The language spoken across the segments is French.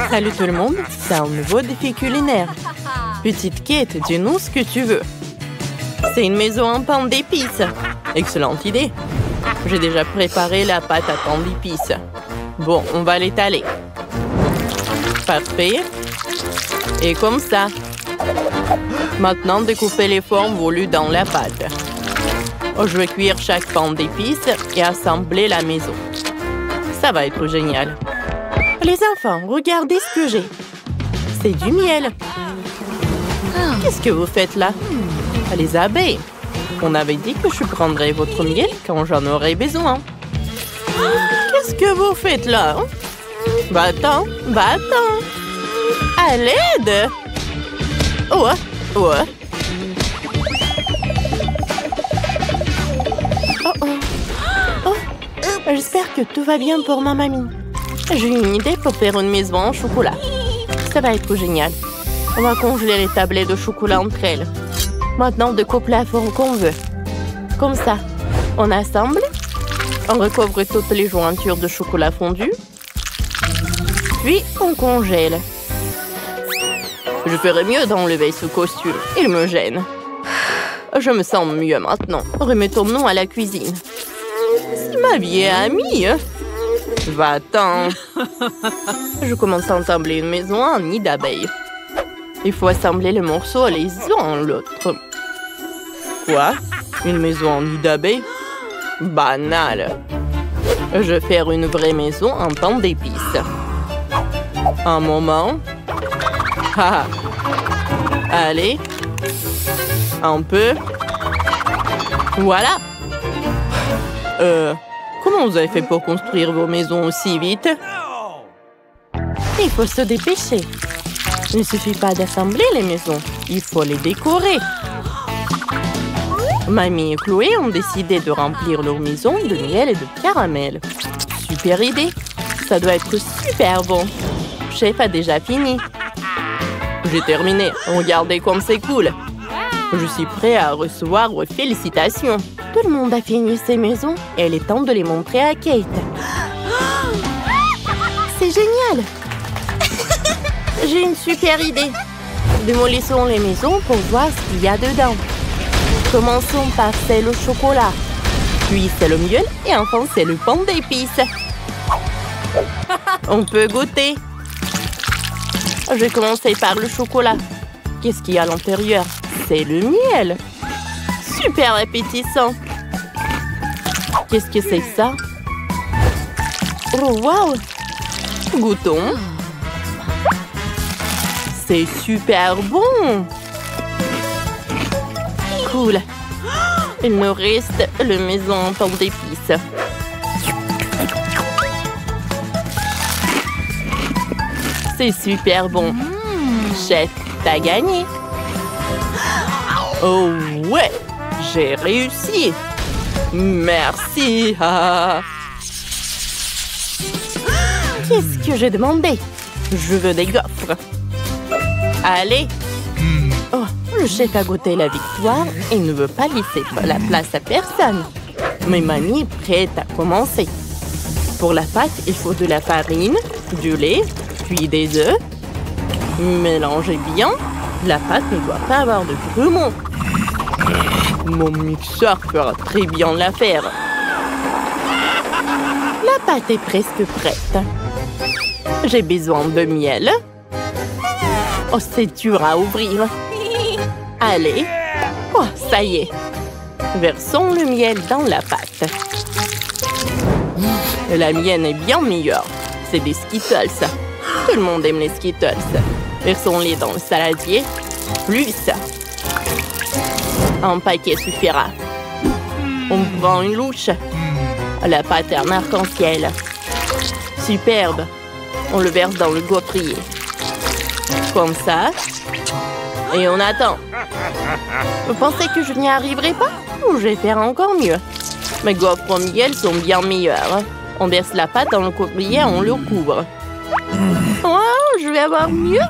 Salut tout le monde, c'est un nouveau défi culinaire. Petite Kate, dis-nous ce que tu veux. C'est une maison en pain d'épices. Excellente idée. J'ai déjà préparé la pâte à pain d'épices. Bon, on va l'étaler. Parfait. Et comme ça. Maintenant, découpez les formes voulues dans la pâte. Je vais cuire chaque pain d'épices et assembler la maison. Ça va être génial. Les enfants, regardez ce que j'ai. C'est du miel. Qu'est-ce que vous faites là? Les abeilles. On avait dit que je prendrais votre miel quand j'en aurais besoin. Qu'est-ce que vous faites là? Va-t'en, va-t'en. À l'aide! Ouais, ouais. J'espère que tout va bien pour ma mamie. J'ai une idée pour faire une maison en chocolat. Ça va être génial. On va congeler les tablettes de chocolat entre elles. Maintenant, on découpe la forme qu'on veut. Comme ça. On assemble. On recouvre toutes les jointures de chocolat fondu. Puis, on congèle. Je ferais mieux d'enlever ce costume. Il me gêne. Je me sens mieux maintenant. Remettons-nous à la cuisine. C'est ma vieille amie. Va-t'en. Je commence à assembler une maison en nid d'abeilles. Il faut assembler les morceaux les uns en l'autre. Quoi? Une maison en nid d'abeilles? Banal. Je vais faire une vraie maison en pain d'épices. Un moment. Allez. Un peu. Voilà. Comment vous avez fait pour construire vos maisons aussi vite? Il faut se dépêcher. Il ne suffit pas d'assembler les maisons. Il faut les décorer. Mamie et Chloé ont décidé de remplir leur maison de miel et de caramel. Super idée. Ça doit être super bon. Chef a déjà fini. J'ai terminé. Regardez comme c'est cool. Je suis prêt à recevoir vos félicitations. Tout le monde a fini ses maisons et il est temps de les montrer à Kate. C'est génial! J'ai une super idée. Démolissons les maisons pour voir ce qu'il y a dedans. Commençons par celle au chocolat. Puis c'est le miel et enfin c'est le pain d'épices. On peut goûter. Je vais commencer par le chocolat. Qu'est-ce qu'il y a à l'intérieur? C'est le miel. Super appétissant. Qu'est-ce que c'est que ça? Oh, wow! Goûtons. C'est super bon. Cool. Il me reste le maison en pain d'épices. C'est super bon. Chef, t'as gagné. Oh ouais, j'ai réussi. Merci. Qu'est-ce que j'ai demandé? Je veux des gaufres. Allez. Oh, le chef a goûté la victoire et ne veut pas laisser la place à personne. Mais mamie est prête à commencer. Pour la pâte, il faut de la farine, du lait, puis des œufs. Mélangez bien. La pâte ne doit pas avoir de grumeaux. Mon mixeur fera très bien l'affaire. La pâte est presque prête. J'ai besoin de miel. Oh, c'est dur à ouvrir. Allez. Oh, ça y est. Versons le miel dans la pâte. La mienne est bien meilleure. C'est des Skittles. Tout le monde aime les Skittles. Versons-les dans le saladier. Plus. Un paquet suffira. On prend une louche. La pâte est en arc-en-ciel. Superbe. On le verse dans le gaufrier. Comme ça. Et on attend. Vous pensez que je n'y arriverai pas? Ou je vais faire encore mieux? Mes gaufres au miel sont bien meilleures. On verse la pâte dans le gaufrier et on le couvre. Oh, je vais avoir mieux.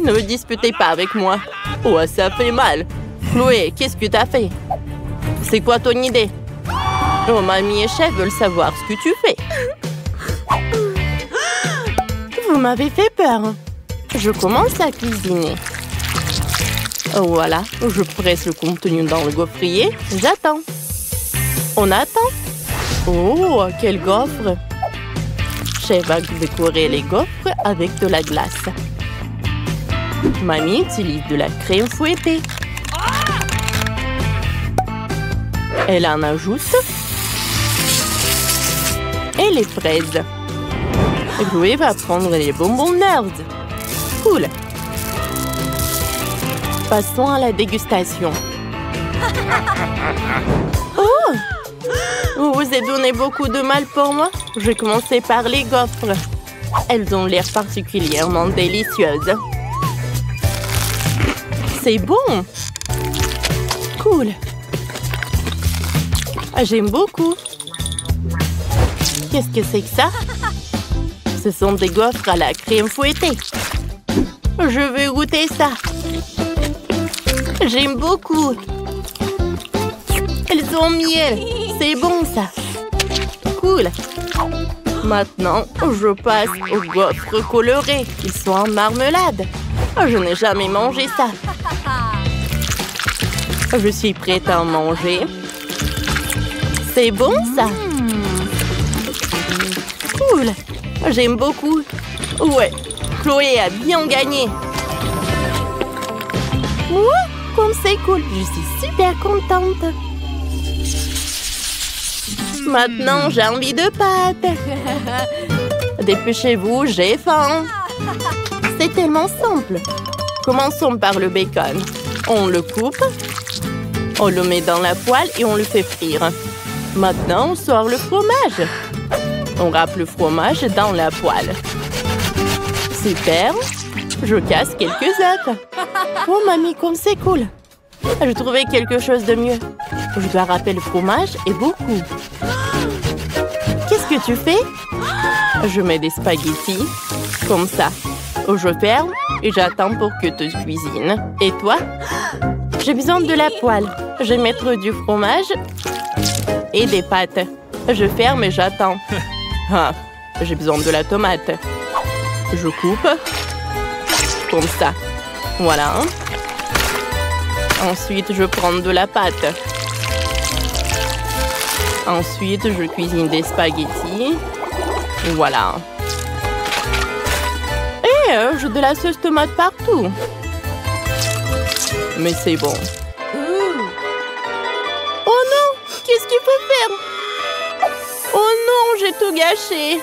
Ne me disputez pas avec moi. Oh, ça fait mal. Chloé, qu'est-ce que t'as fait? C'est quoi ton idée? Oh, mamie et chef veulent savoir ce que tu fais. Vous m'avez fait peur. Je commence à cuisiner. Voilà, je presse le contenu dans le gaufrier. J'attends. On attend. Oh, quel gaufre! Chef va décorer les gaufres avec de la glace. Mamie utilise de la crème fouettée. Elle en ajoute. Et les fraises. Chloé va prendre les bonbons Nerds. Cool. Passons à la dégustation. Oh! Vous vous êtes donné beaucoup de mal pour moi. Je vais commencer par les gaufres. Elles ont l'air particulièrement délicieuses. C'est bon. Cool. J'aime beaucoup. Qu'est-ce que c'est que ça? Ce sont des gaufres à la crème fouettée. Je veux goûter ça. J'aime beaucoup. Elles ont miel. C'est bon, ça. Cool. Maintenant, je passe aux gaufres colorées. Ils sont en marmelade. Je n'ai jamais mangé ça. Je suis prête à en manger. C'est bon, ça. Cool. J'aime beaucoup. Ouais, Chloé a bien gagné. Ouais, comme c'est cool. Je suis super contente. Maintenant, j'ai envie de pâtes. Dépêchez-vous, j'ai faim. C'est tellement simple. Commençons par le bacon. On le coupe. On le met dans la poêle et on le fait frire. Maintenant, on sort le fromage. On râpe le fromage dans la poêle. Super. Je casse quelques œufs. Oh, mamie, comme c'est cool. J'ai trouvé quelque chose de mieux. Je dois râper le fromage et beaucoup. Qu'est-ce que tu fais? Je mets des spaghettis. Comme ça. Je ferme et j'attends pour que tu cuisines. Et toi? J'ai besoin de la poêle. Je vais mettre du fromage et des pâtes. Je ferme et j'attends. Ah, j'ai besoin de la tomate. Je coupe. Comme ça. Voilà. Ensuite, je prends de la pâte. Ensuite, je cuisine des spaghettis. Voilà. Et j'ai de la sauce tomate partout. Mais c'est bon. Oh non! Qu'est-ce qu'il faut faire? Oh non, j'ai tout gâché.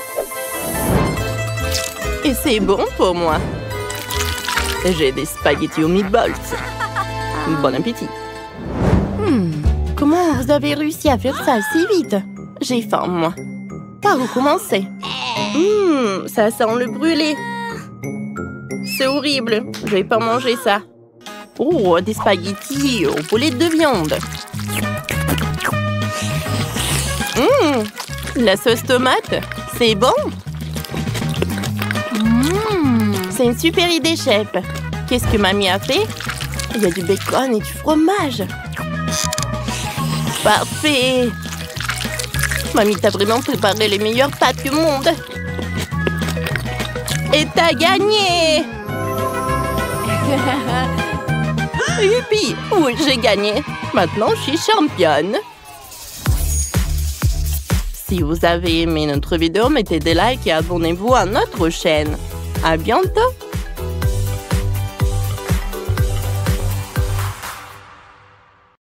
Et c'est bon pour moi. J'ai des spaghettis aux meatballs. Bon appétit. Comment vous avez réussi à faire ça si vite? J'ai faim, moi. Par où commencer? Ça sent le brûlé. C'est horrible. Je vais pas manger ça. Oh, des spaghettis aux boulettes de viande. La sauce tomate, c'est bon. C'est une super idée, chef. Qu'est-ce que mamie a fait? Il y a du bacon et du fromage. Parfait. Mamie t'a vraiment préparé les meilleures pâtes du monde. Et t'as gagné. Youpi! Oui, j'ai gagné. Maintenant, je suis championne. Si vous avez aimé notre vidéo, mettez des likes et abonnez-vous à notre chaîne. À bientôt!